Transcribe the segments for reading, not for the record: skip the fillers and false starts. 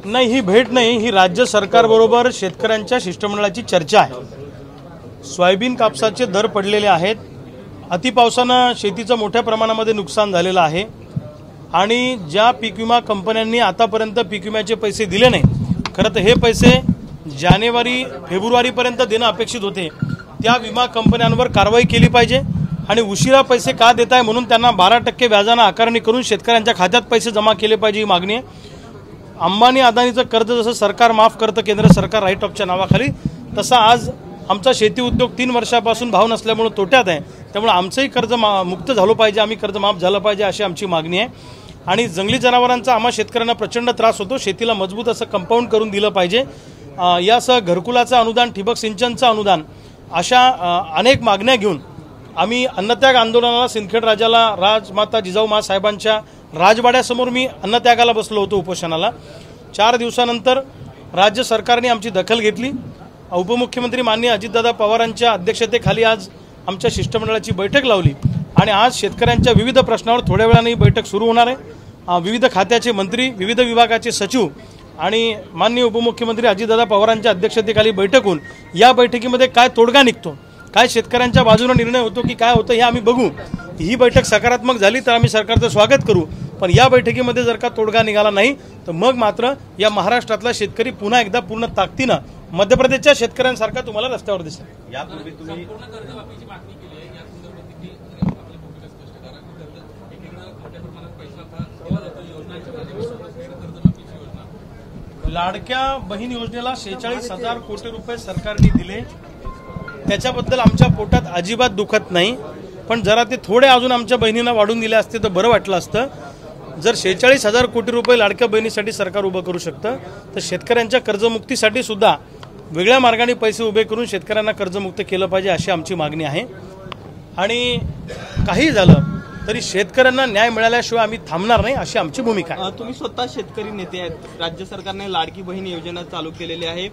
नाही, ही भेट नाही, ही राज्य सरकारबरोबर शेतकऱ्यांच्या शिष्टमंडळाची चर्चा आहे। सोयाबीन कापसाचे दर पडलेले आहेत, अतिपावसानं शेतीचं मोठ्या प्रमाणामध्ये नुकसान झालेलं आहे आणि ज्या पीक विमा कंपन्यांनी आतापर्यंत पीक विम्याचे पैसे दिले नाही, खरं तर हे पैसे जानेवारी फेब्रुवारीपर्यंत देणं अपेक्षित होते, त्या विमा कंपन्यांवर कारवाई केली पाहिजे आणि उशिरा पैसे का देत आहे म्हणून त्यांना 12% व्याजानं आकारणी करून शेतकऱ्यांच्या खात्यात पैसे जमा केले पाहिजे, ही मागणी आहे। अंबानी अदानीचं कर्ज जसं सरकार माफ करतं केंद्र सरकार राईट ऑफच्या नावाखाली, तसा आज आमचा शेती उद्योग 3 वर्षापासून भाव नसल्यामुळे तोट्यात आहे, त्यामुळे आमचंही कर्ज मुक्त झालं पाहिजे, आम्ही कर्ज माफ झालं पाहिजे अशी आमची मागणी आहे। आणि जंगली जनावरांचा आम्हा शेतकऱ्यांना प्रचंड त्रास होतो, शेतीला मजबूत असं कंपाऊंड करून दिलं पाहिजे। यासह घरकुलाचं अनुदान, ठिबक सिंचनचं अनुदान अशा अनेक मागण्या घेऊन आम्ही अन्नत्याग आंदोलनाला सिंदखेड राजाला राजमाता जिजाऊ माँसाहेबांच्या राजवाड्यासमोर मी अन्नत्यागाला बसलो होतो उपोषणाला। 4 दिवसानंतर राज्य सरकारने आमची दखल घेतली। उपमुख्यमंत्री माननीय अजितदादा पवारांच्या अध्यक्षतेखाली आज आमच्या शिष्टमंडळाची बैठक लावली आणि आज शेतकऱ्यांच्या विविध प्रश्नावर थोड्या वेळाने ही बैठक सुरू होणार आहे। विविध खात्याचे मंत्री, विविध विभागाचे सचिव आणि माननीय उपमुख्यमंत्री अजितदादा पवारांच्या अध्यक्षतेखाली बैठक होऊन या बैठकीमध्ये काय तोडगा निघतो, काय शेतकऱ्यांच्या बाजूने निर्णय होतो की काय होतं हे आम्ही बघू। ही बैठक सकारात्मक झाली तर आम्ही सरकारचं स्वागत करू, पण या बैठकीमध्ये जर का तोडगा निघाला नाही तर मग मात्र या महाराष्ट्रातला शेतकरी पुन्हा एकदा पूर्ण ताकदीनं मध्य प्रदेशच्या शेतकऱ्यांसारखा तुम्हाला रस्त्यावर दिसेल। यापूर्वी तुम्ही लाडक्या बहीण योजनेला 46,000 कोटी रुपये सरकारने दिले, त्याच्याबद्दल आमच्या पोटात अजिबात दुखत नाही, पण जरा ते थोडे अजून आमच्या बहिणींना वाढून दिले असते तर बरं वाटलं असतं। जर 46,000 कोटी रुपये लाडक्या बहिणीसाठी सरकार उभं करू शकतं तर शेतकऱ्यांच्या कर्जमुक्तीसाठी सुद्धा वेगळ्या मार्गाने पैसे उभे करून शेतकऱ्यांना कर्जमुक्त केलं पाहिजे अशी आमची मागणी आहे। आणि काही झालं तरी शेतकऱ्यांना न्याय मिळाल्याशिवाय आम्ही थांबणार नाही अशी आमची भूमिका आहे। तुम्ही स्वतः शेतकरी नेते आहेत, राज्य सरकारने लाडकी बहीण योजना चालू केलेली आहे,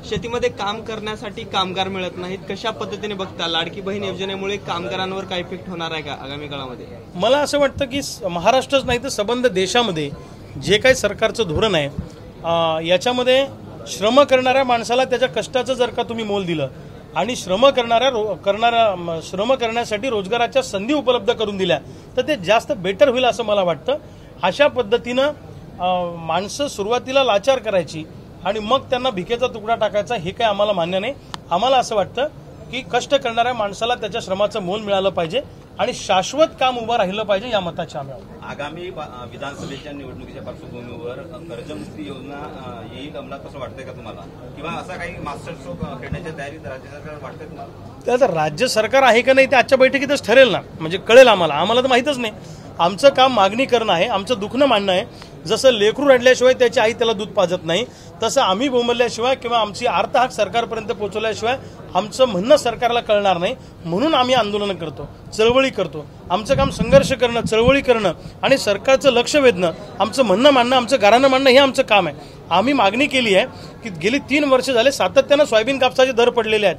शेतीमध्ये काम करण्यासाठी कामगार मिळत नाहीत, कशा पद्धतीने बघता लाडकी बहीण योजनेमुळे कामगारांवर काय इफेक्ट होणार आहे का आगामी काळामध्ये? मला असं वाटतं की महाराष्ट्रच नाही तर संबंध देशामध्ये जे काही सरकारचं धोरण आहे याच्यामध्ये श्रम करणाऱ्या माणसाला त्याच्या कष्टाचं जर का तुम्ही मोल दिलं आणि श्रम करण्यासाठी रोजगाराच्या संधी उपलब्ध करून दिल्या तर ते जास्त बेटर होईल असं मला वाटतं। अशा पद्धतीनं माणसं सुरुवातीला लाचार करायची आणि मग त्यांना भिकेचा तुकडा टाकायचा हे काही आम्हाला मान्य नाही। आम्हाला असं वाटतं की कष्ट करणाऱ्या माणसाला त्याच्या श्रमाचं मोल मिळालं पाहिजे आणि शाश्वत काम उभं राहिलं पाहिजे, या मताचे आम्ही आहोत। आगामी विधानसभेच्या निवडणुकीच्या पार्श्वभूमीवर कर्जमुक्ती योजना येईल अंमलात असं वाटतंय का तुम्हाला, किंवा असा काही मास्टर स्ट्रोक खेळण्याच्या तयारीत राज्य सरकार वाटतंय तुम्हाला? त्याचं राज्य सरकार आहे का नाही ते आजच्या बैठकीतच ठरेल ना, म्हणजे कळेल आम्हाला तर माहीतच नाही। आमचं काम मागणी करणं आहे, आमचं दुखणं मांडणं आहे। जसं लेकरू रडल्याशिवाय त्याची आई त्याला दूध पाजत नाही, तसं आम्ही बोंबलल्याशिवाय किंवा आमची आर्तहाक सरकारपर्यंत पोहोचवल्याशिवाय आमचं म्हणणं सरकारला कळणार नाही, म्हणून आम्ही आंदोलन करतो, चळवळी करतो। आमचं काम संघर्ष करणं, चळवळी करणं आणि सरकारचं लक्ष वेधणं, आमचं म्हणणं मांडणं, आमचं गाऱ्हाणं मांडणं हे आमचं काम आहे। आम्ही मागणी केली आहे की गेली 3 वर्ष झाले सातत्यानं सोयाबीन कापसाचे दर पडलेले आहेत,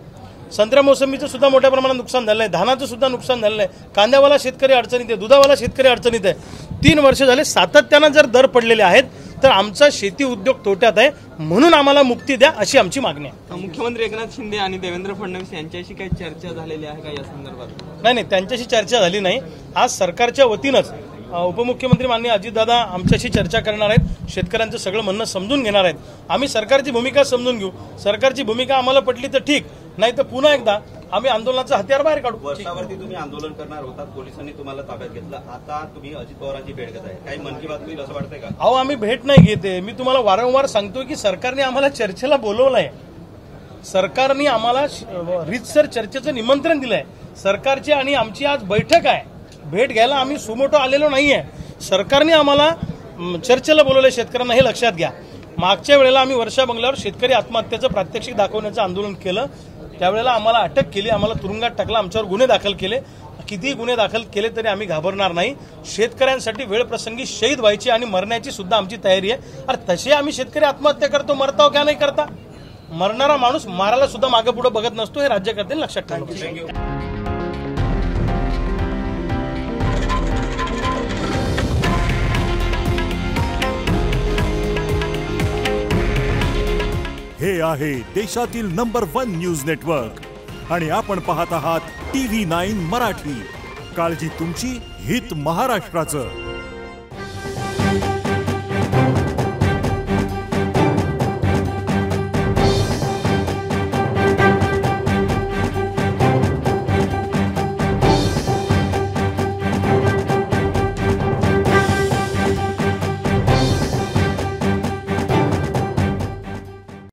संत्रा मोसंबीचं सुद्धा मोठ्या प्रमाणात नुकसान झालं आहे, धानाचं सुद्धा नुकसान झालेलं आहे, कांद्यावाला शेतकरी अडचणीत आहे, दुधावाला शेतकरी अडचणीत आहे। 3 वर्ष झाले सातत्यानं जर दर पडलेले आहेत तर आमचा शेती उद्योग तोट्यात आहे, म्हणून आम्हाला मुक्ती द्या अशी आमची मागणी आहे। मुख्यमंत्री एकनाथ शिंदे आणि देवेंद्र फडणवीस यांच्याशी काही चर्चा झालेली आहे का या संदर्भात? नाही, त्यांच्याशी चर्चा झाली नाही। आज सरकारच्या वतीनंच उपमुख्यमंत्री माननीय अजितदादा आमच्याशी चर्चा करणार आहेत, शेतकऱ्यांचं सगळं म्हणणं समजून घेणार आहेत। आम्ही सरकारची भूमिका समजून घेऊ, सरकारची भूमिका आम्हाला पटली तर ठीक, नाही तर पुन्हा एकदा आम्ही आंदोलनाचं हत्यार बाहेर काढू। वर्षावरती तुम्ही आंदोलन करणार होतात, पोलिसांनी तुम्हाला ताब्यात घेतलं, आता तुम्ही अजित पवारांची भेट घेत आहे, काही मन की बात होईल असं वाटतंय का? अहो, आम्ही भेट नाही घेते, मी तुम्हाला वारंवार सांगतोय की सरकारने आम्हाला चर्चेला बोलवलंय, सरकारने आम्हाला रीतसर चर्चेचं निमंत्रण दिलंय। सरकारची आणि आमची आज बैठक आहे, भेट घ्यायला आम्ही सुमोटो आलेलो नाहीये, सरकारने आम्हाला चर्चेला बोलवलंय शेतकऱ्यांना, हे लक्षात घ्या। मागच्या वेळेला आम्ही वर्षा बंगल्यावर शेतकरी आत्महत्येचं प्रात्यक्षिक दाखवण्याचं आंदोलन केलं, त्यावेळेला आम्हाला अटक केली, आम्हाला तुरुंगात टाकलं, आमच्यावर गुन्हे दाखल केले। कितीही गुन्हे दाखल केले तरी आम्ही घाबरणार नाही, शेतकऱ्यांसाठी वेळप्रसंगी शहीद व्हायची आणि मरण्याची सुद्धा आमची तयारी आहे। अरे तसे आम्ही शेतकरी आत्महत्या करतो, मरताव क्या नाही करता, मरणारा माणूस मारायला सुद्धा मागे पुढे बघत नसतो, हे राज्यकर्त्यांनी लक्षात ठेवलं। हे आहे देशातील नंबर 1 न्यूज नेटवर्क आणि आपण पाहत आहात TV9 मराठी. काळजी तुमची, हित महाराष्ट्राचं.